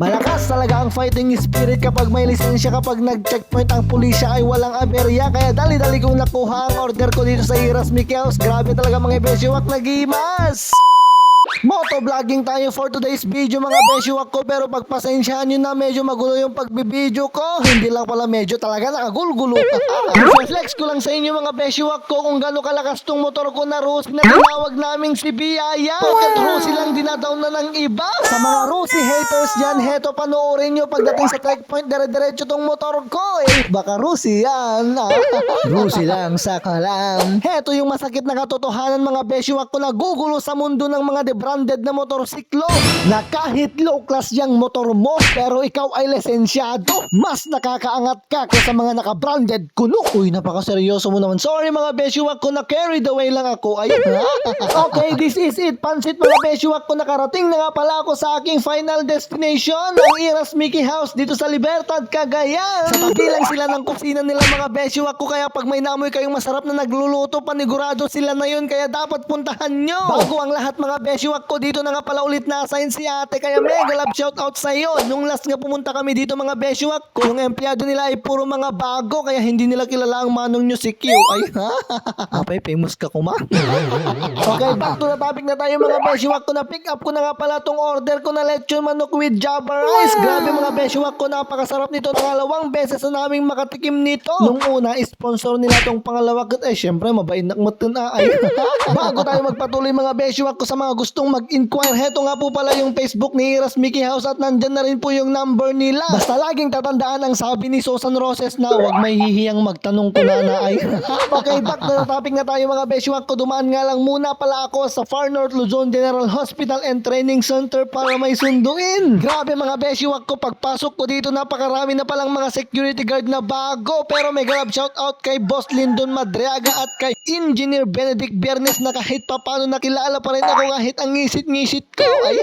Malakas talaga ang fighting spirit kapag may lisensya. Kapag nag-checkpoint ang pulisya ay walang aberya. Kaya dali-dali kong nakuha ang order ko dito sa Iras Mickey House. Grabe talaga mga beshiwak, nagimas! Motovlogging tayo for today's video mga beshiwak ko, pero pagpasensyahan nyo na medyo magulo yung pagbibideo ko. Hindi lang pala medyo, talaga nakagulgulo. Flex ko lang sa inyo mga beshiwak ko kung gano'ng kalakas tong motor ko na Rusi na tinawag naming si Biyaya. Bakit Rusi lang dinadaw na ng iba? Sa mga Rusi haters dyan, heto panoorin nyo pagdating sa checkpoint, dire-diretso tong motor ko. Baka Rusi yan. Rusi lang sa kalam. Heto yung masakit na katotohanan mga beshiwak ko, na gugulo sa mundo ng mga branded na motorsiklo, na kahit low class yung motor mo pero ikaw ay lisensyado, mas nakakaangat ka kaysa mga naka-branded kuno. Uy, napakaseryoso mo naman. Sorry mga beshiwak ko, na carried away lang ako. Ayun. Okay, this is it. Pansit mga beshiwak ko, nakarating na nga pala ako sa aking final destination, ang Iras Mickey House dito sa Libertad, Cagayan. Sa tabi lang sila ng kusina nila mga beshiwak ko, kaya pag may namoy kayong masarap na nagluluto, panigurado sila na yun, kaya dapat puntahan nyo. Bago ang lahat mga beshiwak ko, dito na nga pala ulit na-assign si ate, kaya mega love shoutout sa'yo. Nung last nga pumunta kami dito mga beshiwak ko, yung empleyado nila ay puro mga bago, kaya hindi nila kilala ang manong nyo si Q. Ay ha? Apay, famous ka kuma. Okay, back to the topic na tayo mga beshiwak ko. Na pick up ko na nga pala tong order ko na lechon manok with java rice. Grabe mga beshiwak ko, napakasarap nito. Nangalawang beses na naming makatikim nito. Nung una, sponsor nila tong pangalawa, at syempre mabait na kumatun ay. Bago tayo magpatuloy mga beshiwak ko, sa mga gustong mag-inquire, heto nga po pala yung Facebook ni Iras Mickey House, at nandyan na rin po yung number nila. Basta laging tatandaan ang sabi ni Susan Roses na huwag may hihiyang magtanong ko na ay. Okay, back to the topic na tayo mga beshiwak ko. Dumaan nga lang muna pala ako sa Far North Luzon General Hospital and Training Center para may sunduin. Grabe mga beshiwak ko, pagpasok ko dito napakarami na palang mga security guard na bago, pero may grab shoutout kay Boss Lyndon Madriaga at kay Engineer Benedict Biernes, na kahit papano nakilala pa rin ako kahit ang ngisit-ngisit ko. Ay.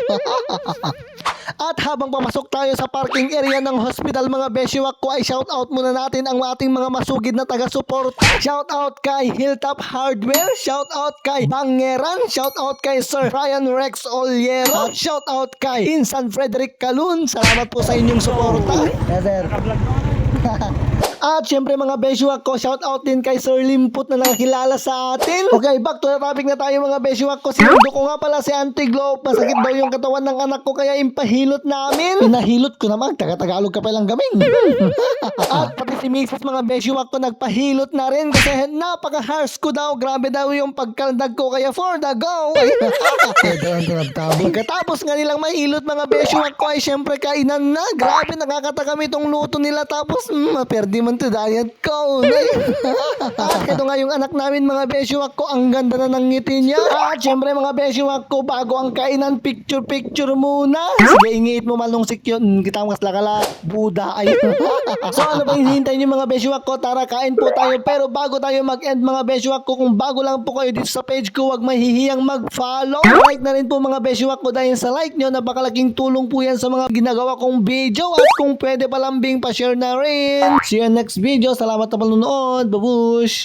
At habang pamasok tayo sa parking area ng hospital mga beshiwak ko, ay shoutout muna natin ang ating mga masugid na taga-suporta. Shoutout kay Hilltop Hardware, shoutout kay Bangeran, shoutout kay Sir Ryan Rex Oliero, at shoutout kay Insan Frederick Calun. Salamat po sa inyong suporta. Yes, sir. At syempre mga beshiwak ko, shoutout din kay Sir Limput na nakakilala sa atin. Okay, back to the topic na tayo mga beshiwak ko. Sinundo ko nga pala si Auntie Globe. Masakit daw yung katawan ng anak ko, kaya impahilot namin. Pinahilot ko naman, taga-tagalog ka palang gaming. At pati si Mrs. mga beshiwak ko nagpahilot na rin, kasi napaka-harsh ko daw. Grabe daw yung pagkaldag ko, kaya for the go. Pagkatapos nga nilang mahilot mga beshiwak ko, ay syempre kainan na. Grabe, nakakatakam itong luto nila, tapos perdi man to diet ko. At ito nga yung anak namin mga beshiwak ko, ang ganda na ng ngiti niya. At syempre mga beshiwak ko, bago ang kainan, picture muna. Sige, ingiit mo malong sikyon, kita mas lakala Buda ay. So ano ba hinihintay niyo mga beshiwak ko? Tara, kain po tayo. Pero bago tayo mag-end mga beshiwak ko, kung bago lang po kayo dito sa page ko, huwag mahihiyang mag-follow. Like na rin po mga beshiwak ko, dahil sa like nyo, napakalaking tulong po yan sa mga ginagawa kong video. At kung pwede palambing, pa-share na rin. See you next video. Salamat na panonood. Babush!